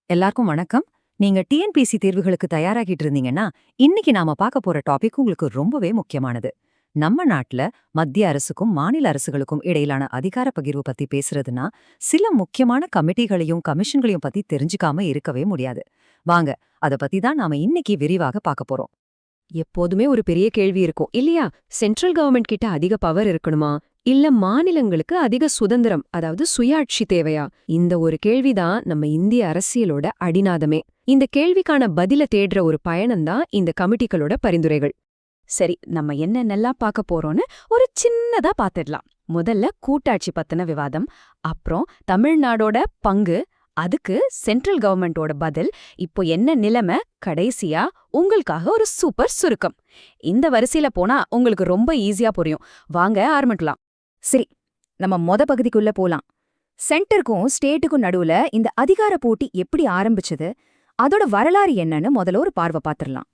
எல்லாருக்கும் வணக்கம். நீங்க டிஎன்பிஎஸ்சி தேர்வுகளுக்கு தயாராகிட்டு இருந்தீங்கன்னா, இன்னைக்கு நாம பார்க்க போற டாபிக் உங்களுக்கு ரொம்பவே முக்கியமானது. நம்ம நாட்டுல மத்திய அரசுக்கும் மாநில அரசுகளுக்கும் இடையிலான அதிகார பகிர்வு பத்தி பேசுறதுன்னா, சில முக்கியமான கமிட்டிகளையும் கமிஷன்களையும் பத்தி தெரிஞ்சுக்காம இருக்கவே முடியாது. வாங்க, அத பத்தி தான் நாம இன்னைக்கு விரிவாக பார்க்க போறோம். எப்போதுமே ஒரு பெரிய கேள்வி இருக்கும் இல்லையா? சென்ட்ரல் கவர்மெண்ட் கிட்ட அதிக பவர் இருக்கணுமா, இல்ல மாநிலங்களுக்கு அதிக சுதந்திரம், அதாவது சுயாட்சி தேவையா? இந்த ஒரு கேள்விதான் நம்ம இந்திய அரசியலோட அடிநாதமே. இந்த கேள்விக்கான பதில தேடுற ஒரு பயணம்தான் இந்த கமிட்டிகளோட பரிந்துரைகள். சரி, நம்ம என்னென்னலாம் பார்க்க போறோம்னு ஒரு சின்னதா பாத்துடலாம். முதல்ல கூட்டாட்சி பத்தின விவாதம், அப்புறம் தமிழ்நாடோட பங்கு, அதுக்கு சென்ட்ரல் கவர்மெண்டோட பதில், இப்போ என்ன நிலைமை, கடைசியா உங்களுக்காக ஒரு சூப்பர் சுருக்கம். இந்த வரிசையில போனா உங்களுக்கு ரொம்ப ஈஸியா புரியும். வாங்க ஆரம்பிக்கலாம். சரி, நம்ம பகுதிக்குள்ள போலாம். சென்டருக்கும் ஸ்டேட்டுக்கும் நடுவுல இந்த அதிகார போட்டி எப்படி ஆரம்பிச்சது, அதோட வரலாறு என்னன்னு முதல்ல ஒரு பார்வை பாத்துரலாம்.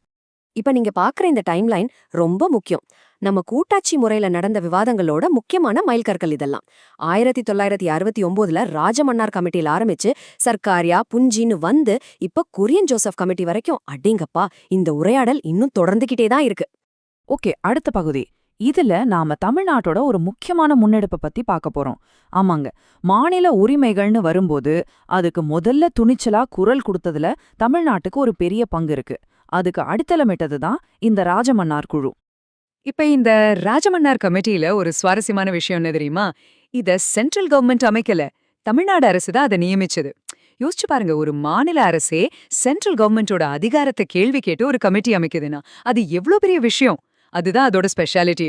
இப்ப நீங்க பாக்குற இந்த டைம்லைன் ரொம்ப முக்கியம். நம்ம கூட்டாட்சி முறையில நடந்த விவாதங்களோட முக்கியமான மைல்கற்கள் இதெல்லாம். 1969ல ராஜமன்னார் கமிட்டியில ஆரம்பிச்சு சர்க்காரியா புஞ்சின்னு வந்து இப்ப குரியன் ஜோசப் கமிட்டி வரைக்கும், அடிங்கப்பா, இந்த உரையாடல் இன்னும் தொடர்ந்துகிட்டே தான் இருக்கு. ஓகே, அடுத்த பகுதி. இதுல நாம தமிழ்நாட்டோட ஒரு முக்கியமான முன்னெடுப்பை பத்தி பார்க்க போறோம். ஆமாங்க, மாநில உரிமைகள்னு வரும்போது அதுக்கு முதல்ல துணிச்சலா குரல் கொடுத்ததுல தமிழ்நாட்டுக்கு ஒரு பெரிய பங்கு இருக்கு. அதுக்கு அடித்தளமிட்டது தான் இந்த ராஜமன்னார் குழு. இப்ப இந்த ராஜமன்னார் கமிட்டியில ஒரு சுவாரஸ்யமான விஷயம் என்ன தெரியுமா? இத சென்ட்ரல் கவர்மெண்ட் அமைக்கல, தமிழ்நாடு அரசு தான் அதை நியமிச்சது. யோசிச்சு பாருங்க, ஒரு மாநில அரசே சென்ட்ரல் கவர்மெண்டோட அதிகாரத்தை கேள்வி கேட்டு ஒரு கமிட்டி அமைக்குதுன்னா அது எவ்வளவு பெரிய விஷயம். அதுதான் அதோட ஸ்பெஷாலிட்டி.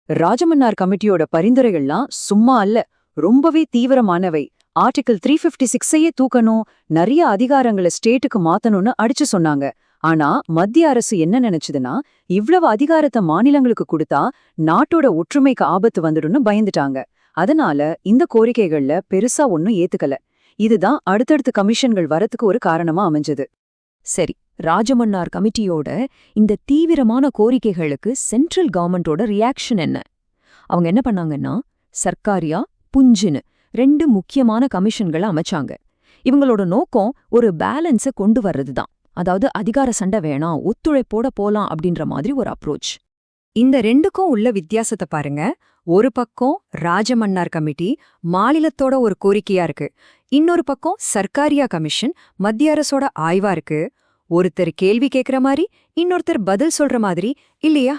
ராஜமன்னார் கமிட்டியோட பரிந்துரைகள்லாம் சும்மா அல்ல, ரொம்பவே தீவிரமானவை. ஆர்டிகிள் 356ஐயே தூக்கணும், நிறைய அதிகாரங்களை ஸ்டேட்டுக்கு மாத்தணும்னு அடிச்சு சொன்னாங்க. ஆனா மத்திய அரசு என்ன நினைச்சதுன்னா, இவ்வளவு அதிகாரத்தை மாநிலங்களுக்கு கொடுத்தா நாட்டோட ஒற்றுமைக்கு ஆபத்து வந்துடும்னு பயந்துட்டாங்க. அதனால இந்த கோரிக்கைகள்ல பெருசா ஒன்னும் ஏத்துக்கல. இதுதான் அடுத்தடுத்து கமிஷன்கள் வரத்துக்கு ஒரு காரணமா அமைஞ்சது. சரி, ராஜமன்னார் கமிட்டியோட இந்த தீவிரமான கோரிக்கைகளுக்கு சென்ட்ரல் கவர்மெண்டோட ரியாக்ஷன் என்ன? அவங்க என்ன பண்ணாங்கன்னா, சர்க்காரியா புஞ்சின்னு 2 முக்கியமான கமிஷன்களை அமைச்சாங்க. இவங்களோட நோக்கம் ஒரு பேலன்ஸை கொண்டு வர்றதுதான். அதாவது அதிகார சண்டை வேணாம், ஒத்துழைப்போட போலாம் அப்படின்ற மாதிரி ஒரு அப்ரோச். இந்த ரெண்டுக்கும் உள்ள வித்தியாசத்தை பாருங்க. ஒரு பக்கம் ராஜமன்னார் கமிட்டி மாநிலத்தோட ஒரு கோரிக்கையா இருக்கு, இன்னொரு பக்கம் சர்க்காரியா கமிஷன் மத்திய அரசோட ஆய்வா இருக்கு. ஒருத்தர் கேள்வி கேட்கிற மாதிரி, இன்னொருத்தர் பதில் சொல்ற மாதிரி இல்லையா?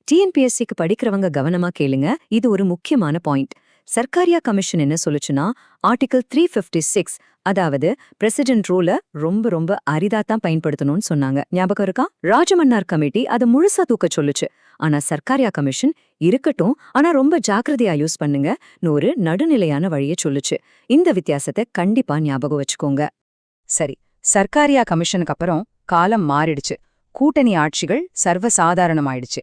டிஎன்பிஎஸ்சிக்கு படிக்கிறவங்க கவனமா கேளுங்க, இது ஒரு முக்கியமான பாயிண்ட். சர்க்காரியா கமிஷன் என்ன சொல்லுச்சுன்னா, ஆர்டிகிள் 356, அதாவது பிரசிடென்ட் ரூல ரொம்ப ரொம்ப அரிதாத்தான் பயன்படுத்தணும்னு சொன்னாங்க. ஞாபகம் இருக்கா? ராஜமன்னார் கமிட்டி அதை முழுசா தூக்க சொல்லுச்சு. ஆனா சர்க்காரியா கமிஷன் இருக்கட்டும், ஆனா ரொம்ப ஜாக்கிரதையா யூஸ் பண்ணுங்க, ஒரு நடுநிலையான வழியை சொல்லுச்சு. இந்த வித்தியாசத்தை கண்டிப்பா ஞாபகம் வச்சுக்கோங்க. சரி, சர்க்காரியா கமிஷனுக்கு அப்புறம் காலம் மாறிடுச்சு. கூட்டணி ஆட்சிகள் சர்வசாதாரணமாயிடுச்சு.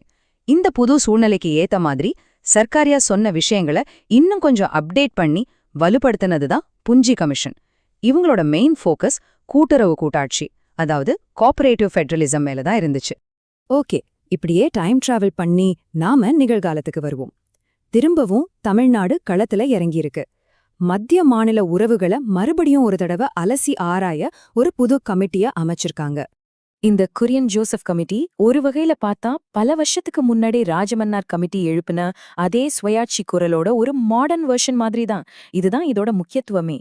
இந்த புது சூழ்நிலைக்கு ஏத்த மாதிரி சர்க்காரியா சொன்ன விஷயங்களை இன்னும் கொஞ்சம் அப்டேட் பண்ணி வலுப்படுத்தினதுதான் புஞ்சி கமிஷன். இவங்களோட மெயின் ஃபோக்கஸ் கூட்டுறவு கூட்டாட்சி, அதாவது கோஆபரேட்டிவ் ஃபெடரலிசம் மேலதான் இருந்துச்சு. ஓகே, இப்படியே டைம் டிராவல் பண்ணி நாம நிகழ்காலத்துக்கு வருவோம். திரும்பவும் தமிழ்நாடு களத்துல இறங்கியிருக்கு. மத்திய மாநில உறவுகளை மறுபடியும் ஒரு தடவை அலசி ஆராய ஒரு புது கமிட்டிய அமைச்சிருக்காங்க. இந்த குரியன் ஜோசப் கமிட்டி ஒரு வகையில பார்த்தா பல வருஷத்துக்கு முன்னாடி ராஜமன்னார் கமிட்டி எழுப்பின அதே சுயாட்சி குரலோட ஒரு மாடர்ன் வெர்ஷன் மாதிரி தான். இதுதான் இதோட முக்கியத்துவமே.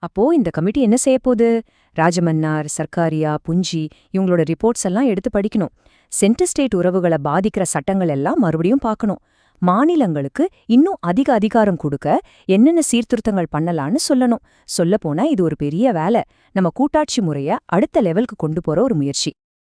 அப்போ இந்த கமிட்டி என்ன செய்ய போகுது? ராஜமன்னார், சர்க்காரியா, புஞ்சி இவங்களோட ரிப்போர்ட்ஸ் எல்லாம் எடுத்து படிக்கணும். சென்டர் ஸ்டேட் உறவுகளை பாதிக்கிற சட்டங்கள் எல்லாம் மறுபடியும் பார்க்கணும். மாநிலங்களுக்கு இன்னும் அதிக அதிகாரம் கொடுக்க என்னென்ன சீர்திருத்தங்கள் பண்ணலான்னு சொல்லணும். சொல்லப்போனா இது ஒரு பெரிய வேலை. நம்ம கூட்டாட்சி முறைய அடுத்த லெவலுக்கு கொண்டு போற ஒரு முயற்சி.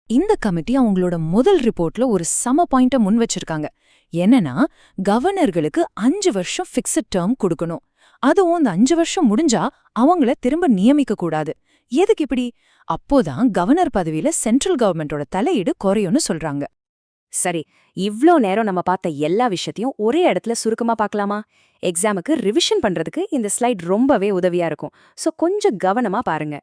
இந்த கமிட்டி அவங்களோட முதல் ரிப்போர்ட்ல ஒரு சம பாயிண்ட முன் வச்சிருக்காங்க. என்னன்னா, கவர்னர்களுக்கு 5 வருஷம் ஃபிக்ஸட் டேர்ம் கொடுக்கணும். அதுவும் அந்த 5 வருஷம் முடிஞ்சா அவங்கள திரும்ப நியமிக்க கூடாது. எதுக்கு இப்படி? அப்போதான் கவர்னர் பதவியில சென்ட்ரல் கவர்மெண்டோட தலையீடு குறையும்னு சொல்றாங்க. சரி, இவ்ளோ நேரம் நம்ம பார்த்த எல்லா விஷயத்தையும் ஒரே இடத்துல சுருக்கமா பார்க்கலாமா? எக்ஸாமுக்கு ரிவிஷன் பண்றதுக்கு இந்த ஸ்லைட் ரொம்பவே உதவியா இருக்கும். சோ கொஞ்சம் கவனமா பாருங்க.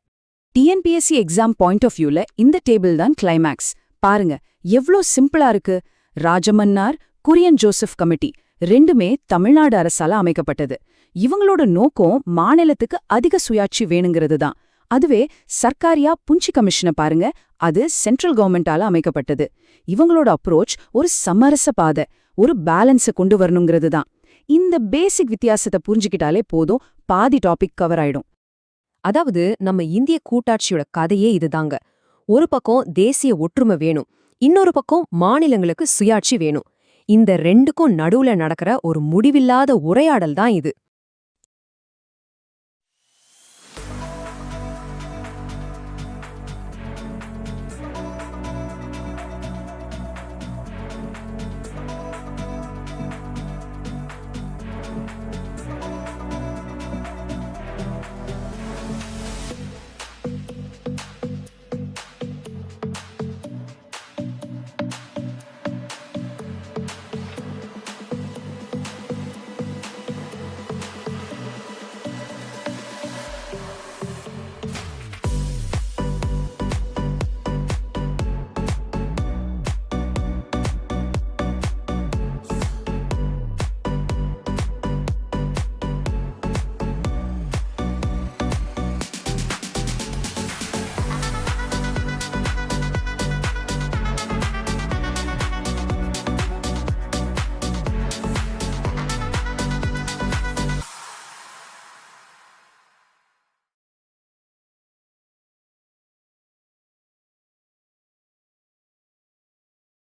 டிஎன்பிஎஸ்சி எக்ஸாம் பாயிண்ட் ஆஃப் வியூல இந்த டேபிள் தான் கிளைமேக்ஸ். பாருங்க, எவ்ளோ சிம்பிளா இருக்கு. ராஜமன்னார், குரியன் ஜோசப் கமிட்டி ரெண்டுமே தமிழ்நாடு அரசால அமைக்கப்பட்டது. இவங்களோட நோக்கம் மாநிலத்துக்கு அதிக சுயாட்சி வேணுங்கிறது தான். அதுவே சர்க்காரியா புஞ்சி கமிஷனை பாருங்க, அது சென்ட்ரல் கவர்மெண்டால அமைக்கப்பட்டது. இவங்களோட அப்ரோச் ஒரு சமரச பாதை, ஒரு பேலன்ஸை கொண்டு வரணுங்கிறது தான். இந்த பேசிக் வித்தியாசத்தை புரிஞ்சுக்கிட்டாலே போதும், பாதி டாபிக் கவர் ஆயிடும். அதாவது நம்ம இந்திய கூட்டாட்சியோட கதையே இதுதாங்க. ஒரு பக்கம் தேசிய ஒற்றுமை வேணும், இன்னொரு பக்கம் மாநிலங்களுக்கு சுயாட்சி வேணும். இந்த ரெண்டுக்கும் நடுவுல நடக்கிற ஒரு முடிவில்லாத உரையாடல் தான் இது.